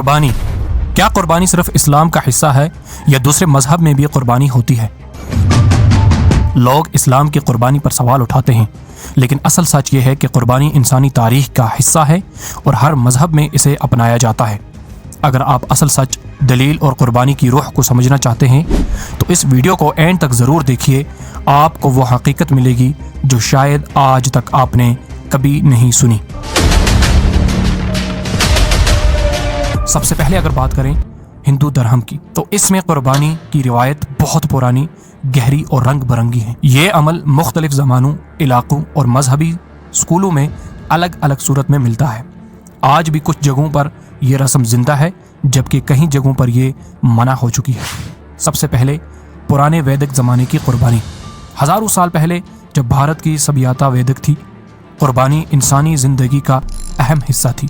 قربانی، کیا قربانی صرف اسلام کا حصہ ہے یا دوسرے مذہب میں بھی قربانی ہوتی ہے؟ لوگ اسلام کی قربانی پر سوال اٹھاتے ہیں، لیکن اصل سچ یہ ہے کہ قربانی انسانی تاریخ کا حصہ ہے اور ہر مذہب میں اسے اپنایا جاتا ہے۔ اگر آپ اصل سچ، دلیل اور قربانی کی روح کو سمجھنا چاہتے ہیں تو اس ویڈیو کو اینڈ تک ضرور دیکھیے، آپ کو وہ حقیقت ملے گی جو شاید آج تک آپ نے کبھی نہیں سنی۔ سب سے پہلے اگر بات کریں ہندو دھرم کی، تو اس میں قربانی کی روایت بہت پرانی، گہری اور رنگ برنگی ہے۔ یہ عمل مختلف زمانوں، علاقوں اور مذہبی اسکولوں میں الگ الگ صورت میں ملتا ہے۔ آج بھی کچھ جگہوں پر یہ رسم زندہ ہے، جبکہ کئی جگہوں پر یہ منع ہو چکی ہے۔ سب سے پہلے پرانے ویدک زمانے کی قربانی۔ ہزاروں سال پہلے جب بھارت کی سبھیتا ویدک تھی، قربانی انسانی زندگی کا اہم حصہ تھی۔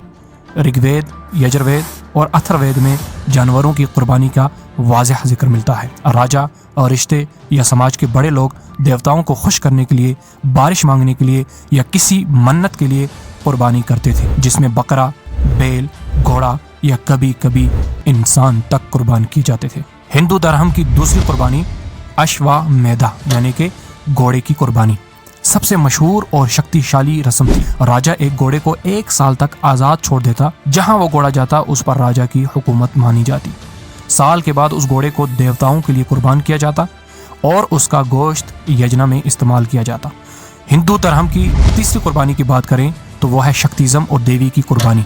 رگ وید، یجر وید اور اتھر وید میں جانوروں کی قربانی کا واضح ذکر ملتا ہے۔ راجا اور رشتے یا سماج کے بڑے لوگ دیوتاؤں کو خوش کرنے کے لیے، بارش مانگنے کے لیے یا کسی منت کے لیے قربانی کرتے تھے، جس میں بکرا، بیل، گھوڑا یا کبھی کبھی انسان تک قربان کیے جاتے تھے۔ ہندو دھرم کی دوسری قربانی اشوامیدھا یعنی کہ گھوڑے کی قربانی سب سے مشہور اور شکتیشالی رسم تھی۔ راجا ایک گھوڑے کو 1 سال تک آزاد چھوڑ دیتا، جہاں وہ گھوڑا جاتا اس پر راجا کی حکومت مانی جاتی۔ سال کے بعد اس گھوڑے کو دیوتاؤں کے لیے قربان کیا جاتا اور اس کا گوشت یجنا میں استعمال کیا جاتا۔ ہندو دھرم کی تیسری قربانی کی بات کریں تو وہ ہے شکتیزم اور دیوی کی قربانی۔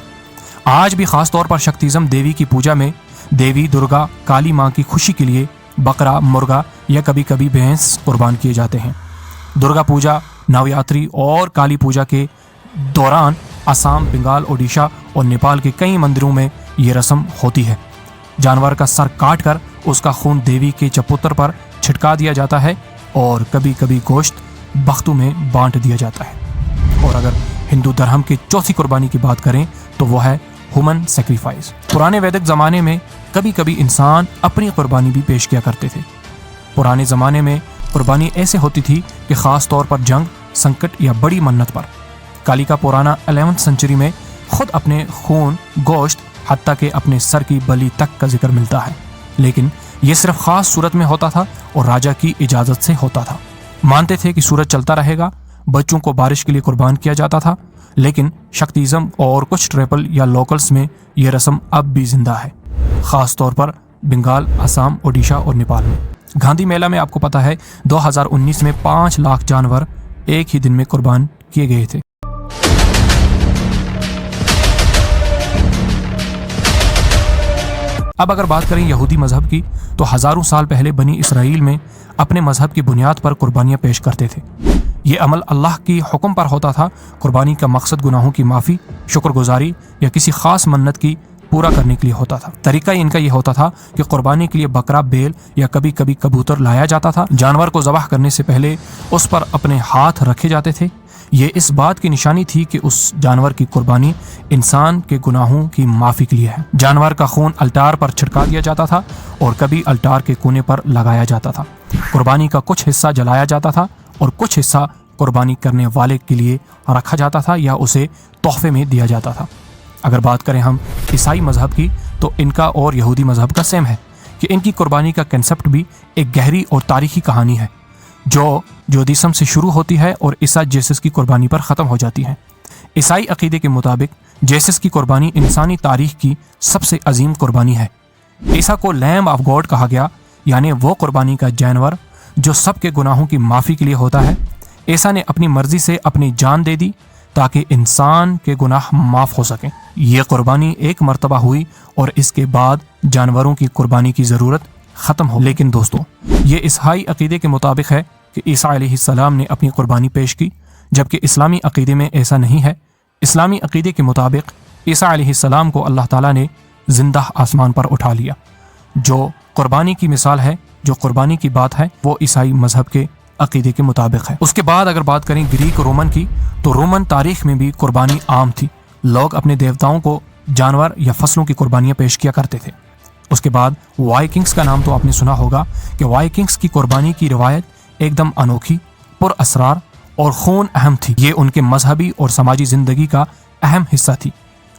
آج بھی خاص طور پر شکتیزم دیوی کی پوجا میں دیوی درگا کالی ماں کی خوشی کے لیے بکرا، مرغا یا کبھی کبھی بھینس قربان کیے جاتے ہیں۔ درگا پوجا، نویاتری اور کالی پوجا کے دوران آسام، بنگال، اوڈیشہ اور نیپال کے کئی مندروں میں یہ رسم ہوتی ہے۔ جانور کا سر کاٹ کر اس کا خون دیوی کے چپوتر پر چھٹکا دیا جاتا ہے اور کبھی کبھی گوشت بختوں میں بانٹ دیا جاتا ہے۔ اور اگر ہندو دھرم کی چوتھی قربانی کی بات کریں تو وہ ہے ہیومن سیکریفائس۔ پرانے ویدک زمانے میں کبھی کبھی انسان اپنی قربانی بھی پیش کیا کرتے تھے۔ پرانے زمانے میں قربانی ایسے ہوتی تھی کہ خاص طور پر جنگ، سنکٹ یا بڑی منت پر۔ کالی کا پرانا 11ویں سنچری میں خود اپنے خون، گوشت، حتیٰ کہ اپنے سر کی بلی تک کا ذکر ملتا ہے، لیکن یہ صرف خاص صورت میں ہوتا تھا اور راجا کی اجازت سے ہوتا تھا۔ مانتے تھے کہ سورج چلتا رہے گا۔ بچوں کو بارش کے لیے قربان کیا جاتا تھا، لیکن شکتیزم اور کچھ ٹریپل یا لوکلز میں یہ رسم اب بھی زندہ ہے، خاص طور پر بنگال، آسام، اوڈیشہ اور نیپال میں۔ گاندھی میلہ میں آپ کو پتا ہے 2019 میں 5 لاکھ جانور ایک ہی دن میں قربان کیے گئے تھے۔ اب اگر بات کریں یہودی مذہب کی تو ہزاروں سال پہلے بنی اسرائیل میں اپنے مذہب کی بنیاد پر قربانیاں پیش کرتے تھے۔ یہ عمل اللہ کی حکم پر ہوتا تھا۔ قربانی کا مقصد گناہوں کی معافی، شکر گزاری یا کسی خاص منت کی پورا کرنے کے لیے ہوتا تھا۔ طریقہ ان کا یہ ہوتا تھا کہ قربانی کے لیے بکرا، بیل یا کبھی کبھی کبوتر لایا جاتا تھا۔ جانور کو ذبح کرنے سے پہلے اس پر اپنے ہاتھ رکھے جاتے تھے۔ یہ اس بات کی نشانی تھی کہ اس جانور کی قربانی انسان کے گناہوں کی معافی کے لیے ہے۔ جانور کا خون الٹار پر چھڑکا دیا جاتا تھا اور کبھی الٹار کے کونے پر لگایا جاتا تھا۔ قربانی کا کچھ حصہ جلایا جاتا تھا اور کچھ حصہ قربانی کرنے والے کے لیے رکھا جاتا تھا یا اسے تحفے میں دیا جاتا تھا۔ اگر بات کریں ہم عیسائی مذہب کی تو ان کا اور یہودی مذہب کا سیم ہے کہ ان کی قربانی کا کنسپٹ بھی ایک گہری اور تاریخی کہانی ہے جو جودیسم سے شروع ہوتی ہے اور عیسیٰ جیسس کی قربانی پر ختم ہو جاتی ہے۔ عیسائی عقیدے کے مطابق جیسس کی قربانی انسانی تاریخ کی سب سے عظیم قربانی ہے۔ عیسیٰ کو لیمب آف گاڈ کہا گیا، یعنی وہ قربانی کا جانور جو سب کے گناہوں کی معافی کے لیے ہوتا ہے۔ عیسیٰ نے اپنی مرضی سے اپنی جان دے دی تاکہ انسان کے گناہ معاف ہو سکیں۔ یہ قربانی ایک مرتبہ ہوئی اور اس کے بعد جانوروں کی قربانی کی ضرورت ختم ہو۔ لیکن دوستو، یہ عیسائی عقیدے کے مطابق ہے کہ عیسیٰ علیہ السلام نے اپنی قربانی پیش کی، جبکہ اسلامی عقیدے میں ایسا نہیں ہے۔ اسلامی عقیدے کے مطابق عیسیٰ علیہ السلام کو اللہ تعالیٰ نے زندہ آسمان پر اٹھا لیا، جو قربانی کی مثال ہے۔ جو قربانی کی بات ہے وہ عیسائی مذہب کے عقیدے کے مطابق ہے۔ اس کے بعد اگر بات کریں گریک رومن کی تو رومن تاریخ میں بھی قربانی عام تھی۔ لوگ اپنے دیوتاؤں کو جانور یا فصلوں کی قربانیاں پیش کیا کرتے تھے۔ اس کے بعد وائکنگز کا نام تو آپ نے سنا ہوگا کہ وائکنگز کی قربانی کی روایت ایک دم انوکھی، پر اسرار اور خون اہم تھی۔ یہ ان کے مذہبی اور سماجی زندگی کا اہم حصہ تھی۔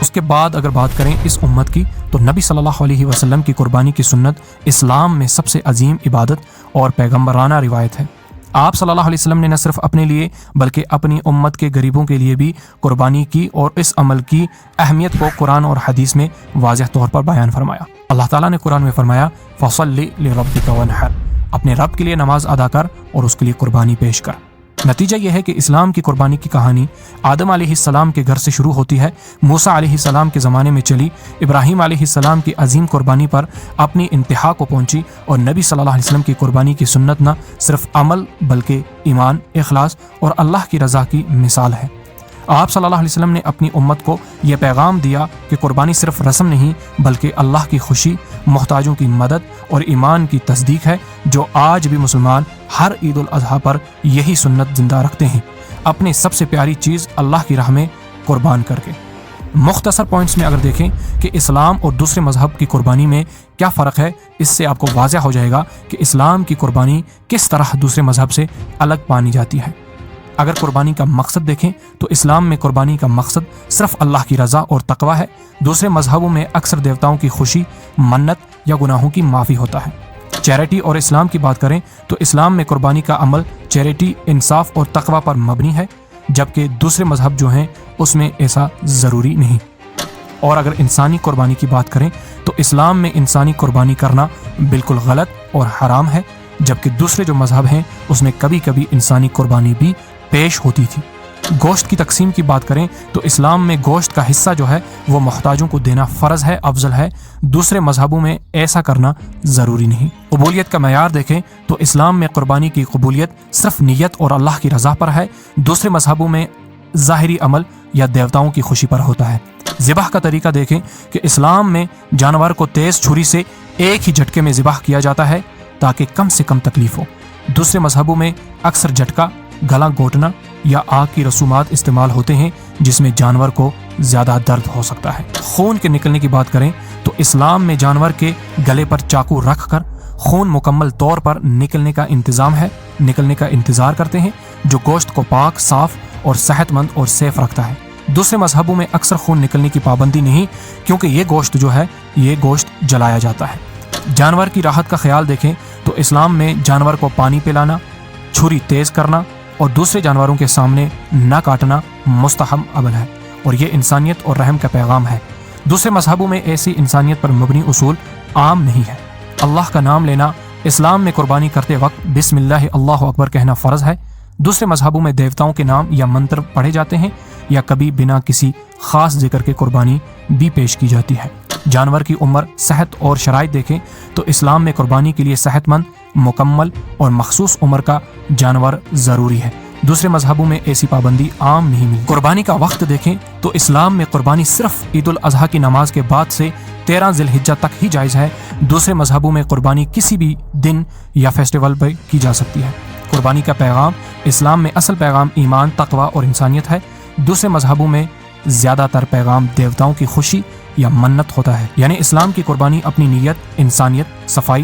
اس کے بعد اگر بات کریں اس امت کی تو نبی صلی اللہ علیہ وسلم کی قربانی کی سنت اسلام میں سب سے عظیم عبادت اور پیغمبرانہ روایت ہے۔ آپ صلی اللہ علیہ وسلم نے نہ صرف اپنے لیے بلکہ اپنی امت کے غریبوں کے لیے بھی قربانی کی اور اس عمل کی اہمیت کو قرآن اور حدیث میں واضح طور پر بیان فرمایا۔ اللہ تعالیٰ نے قرآن میں فرمایا فَصَلِّ لِرَبِّكَ وَانْحَرْ، اپنے رب کے لیے نماز ادا کر اور اس کے لیے قربانی پیش کر۔ نتیجہ یہ ہے کہ اسلام کی قربانی کی کہانی آدم علیہ السلام کے گھر سے شروع ہوتی ہے، موسیٰ علیہ السلام کے زمانے میں چلی، ابراہیم علیہ السلام کی عظیم قربانی پر اپنی انتہا کو پہنچی، اور نبی صلی اللہ علیہ وسلم کی قربانی کی سنت نہ صرف عمل بلکہ ایمان، اخلاص اور اللہ کی رضا کی مثال ہے۔ آپ صلی اللہ علیہ وسلم نے اپنی امت کو یہ پیغام دیا کہ قربانی صرف رسم نہیں بلکہ اللہ کی خوشی، محتاجوں کی مدد اور ایمان کی تصدیق ہے، جو آج بھی مسلمان ہر عید الاضحیٰ پر یہی سنت زندہ رکھتے ہیں، اپنی سب سے پیاری چیز اللہ کی راہ میں قربان کر کے۔ مختصر پوائنٹس میں اگر دیکھیں کہ اسلام اور دوسرے مذہب کی قربانی میں کیا فرق ہے، اس سے آپ کو واضح ہو جائے گا کہ اسلام کی قربانی کس طرح دوسرے مذہب سے الگ مانی جاتی ہے۔ اگر قربانی کا مقصد دیکھیں تو اسلام میں قربانی کا مقصد صرف اللہ کی رضا اور تقوی ہے، دوسرے مذہبوں میں اکثر دیوتاؤں کی خوشی، منت یا گناہوں کی معافی ہوتا ہے۔ چیریٹی اور اسلام کی بات کریں تو اسلام میں قربانی کا عمل چیریٹی، انصاف اور تقوی پر مبنی ہے، جبکہ دوسرے مذہب جو ہیں اس میں ایسا ضروری نہیں۔ اور اگر انسانی قربانی کی بات کریں تو اسلام میں انسانی قربانی کرنا بالکل غلط اور حرام ہے، جبکہ دوسرے جو مذہب ہیں اس میں کبھی کبھی انسانی قربانی بھی پیش ہوتی تھی۔ گوشت کی تقسیم کی بات کریں تو اسلام میں گوشت کا حصہ جو ہے وہ محتاجوں کو دینا فرض ہے، افضل ہے، دوسرے مذہبوں میں ایسا کرنا ضروری نہیں۔ قبولیت کا معیار دیکھیں تو اسلام میں قربانی کی قبولیت صرف نیت اور اللہ کی رضا پر ہے، دوسرے مذہبوں میں ظاہری عمل یا دیوتاؤں کی خوشی پر ہوتا ہے۔ ذبح کا طریقہ دیکھیں کہ اسلام میں جانور کو تیز چھری سے ایک ہی جھٹکے میں ذبح کیا جاتا ہے تاکہ کم سے کم تکلیف ہو، دوسرے مذہبوں میں اکثر جھٹکا، گلا گھونٹنا یا آگ کی رسومات استعمال ہوتے ہیں جس میں جانور کو زیادہ درد ہو سکتا ہے۔ خون کے نکلنے کی بات کریں تو اسلام میں جانور کے گلے پر چاقو رکھ کر خون مکمل طور پر نکلنے کا انتظار کرتے ہیں، جو گوشت کو پاک، صاف اور صحت مند اور سیف رکھتا ہے۔ دوسرے مذہبوں میں اکثر خون نکلنے کی پابندی نہیں، کیونکہ یہ گوشت جو ہے یہ گوشت جلایا جاتا ہے۔ جانور کی راحت کا خیال دیکھیں تو اسلام میں جانور کو پانی پلانا، چھری تیز کرنا اور دوسرے جانوروں کے سامنے نہ کاٹنا مستحب عمل ہے، اور یہ انسانیت اور رحم کا پیغام ہے۔ دوسرے مذہبوں میں ایسی انسانیت پر مبنی اصول عام نہیں ہے۔ اللہ کا نام لینا اسلام میں قربانی کرتے وقت بسم اللہ اللہ اکبر کہنا فرض ہے، دوسرے مذہبوں میں دیوتاؤں کے نام یا منتر پڑھے جاتے ہیں یا کبھی بنا کسی خاص ذکر کے قربانی بھی پیش کی جاتی ہے۔ جانور کی عمر، صحت اور شرائط دیکھیں تو اسلام میں قربانی کے لیے صحت مند، مکمل اور مخصوص عمر کا جانور ضروری ہے، دوسرے مذہبوں میں ایسی پابندی عام نہیں ملتی۔ قربانی کا وقت دیکھیں تو اسلام میں قربانی صرف عید الاضحیٰ کی نماز کے بعد سے 13 ذی الحجہ تک ہی جائز ہے، دوسرے مذہبوں میں قربانی کسی بھی دن یا فیسٹیول پر کی جا سکتی ہے۔ قربانی کا پیغام اسلام میں اصل پیغام ایمان، تقوی اور انسانیت ہے، دوسرے مذہبوں میں زیادہ تر پیغام دیوتاؤں کی خوشی یا منت ہوتا ہے۔ یعنی اسلام کی قربانی اپنی نیت، انسانیت، صفائی